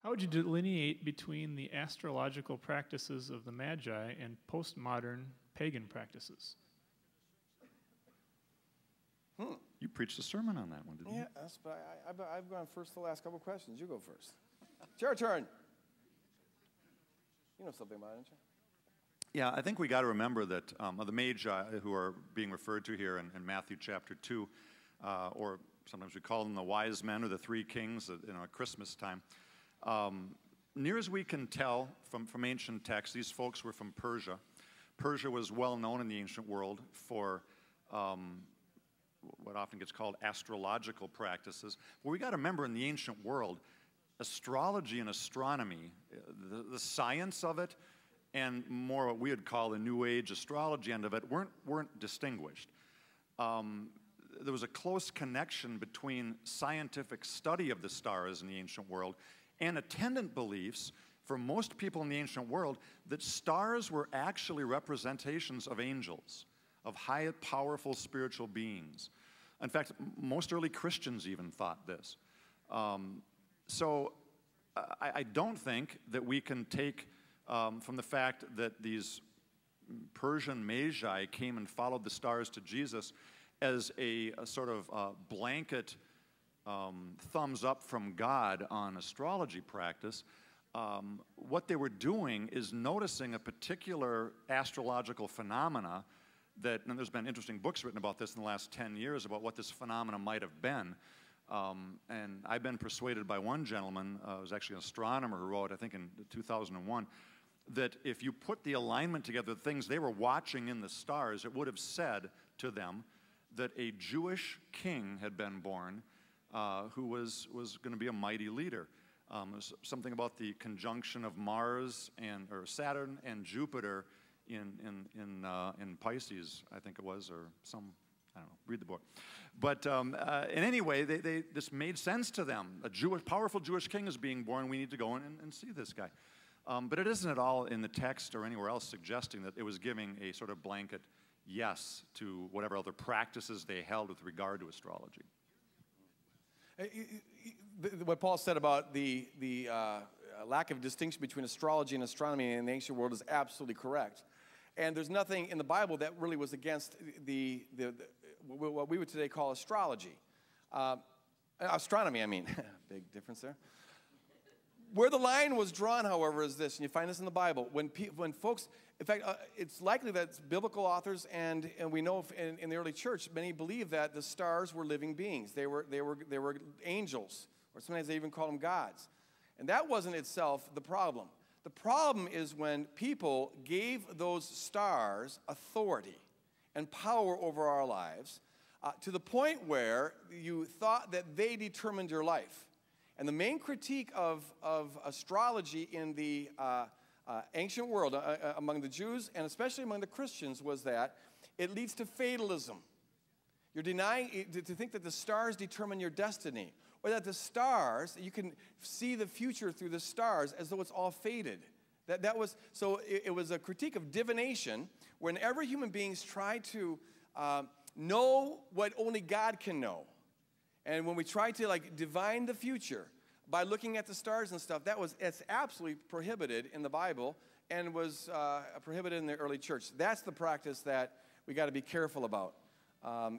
How would you delineate between the astrological practices of the Magi and postmodern pagan practices? You preached a sermon on that one, didn't you? Yeah, but I've gone first the last couple questions. You go first. It's your turn. You know something about it, don't you? Yeah, I think we got to remember that the Magi who are being referred to here in Matthew chapter 2, or sometimes we call them the wise men or the three kings at Christmas time. Near as we can tell from ancient texts, these folks were from Persia. Persia was well known in the ancient world for what often gets called astrological practices. Well, we got to remember in the ancient world, astrology and astronomy, the science of it, and more what we would call the New Age astrology end of it, weren't distinguished. There was a close connection between scientific study of the stars in the ancient world and attendant beliefs for most people in the ancient world that stars were actually representations of angels, of high, powerful spiritual beings. In fact, most early Christians even thought this. So I don't think that we can take from the fact that these Persian Magi came and followed the stars to Jesus as a sort of blanket thumbs up from God on astrology practice. What they were doing is noticing a particular astrological phenomena that, and there's been interesting books written about this in the last 10 years about what this phenomena might have been. And I've been persuaded by one gentleman, was actually an astronomer who wrote, I think in 2001, that if you put the alignment together, the things they were watching in the stars, it would have said to them that a Jewish king had been born who was going to be a mighty leader. There's something about the conjunction of Mars or Saturn and Jupiter in Pisces, I think it was, or some, I don't know, read the book. But in any way, this made sense to them. A powerful Jewish king is being born. We need to go and see this guy. But it isn't at all in the text or anywhere else suggesting that it was giving a sort of blanket yes to whatever other practices they held with regard to astrology. What Paul said about the lack of distinction between astrology and astronomy in the ancient world is absolutely correct. And there's nothing in the Bible that really was against what we would today call astrology. Astronomy, I mean. Big difference there. Where the line was drawn, however, is this, and you find this in the Bible. When folks, in fact, it's likely that biblical authors and we know in the early church, many believe that the stars were living beings. They were angels, or sometimes they even call them gods. And that wasn't itself the problem. The problem is when people gave those stars authority and power over our lives to the point where you thought that they determined your life. And the main critique of astrology in the ancient world, among the Jews and especially among the Christians, was that it leads to fatalism. You're denying to think that the stars determine your destiny, or that the stars, you can see the future through the stars as though it's all fated. So it was a critique of divination, whenever human beings try to know what only God can know. And when we try to divine the future by looking at the stars and stuff, it's absolutely prohibited in the Bible and was prohibited in the early church. That's the practice that we got to be careful about,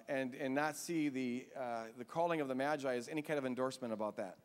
and not see the calling of the Magi as any kind of endorsement about that.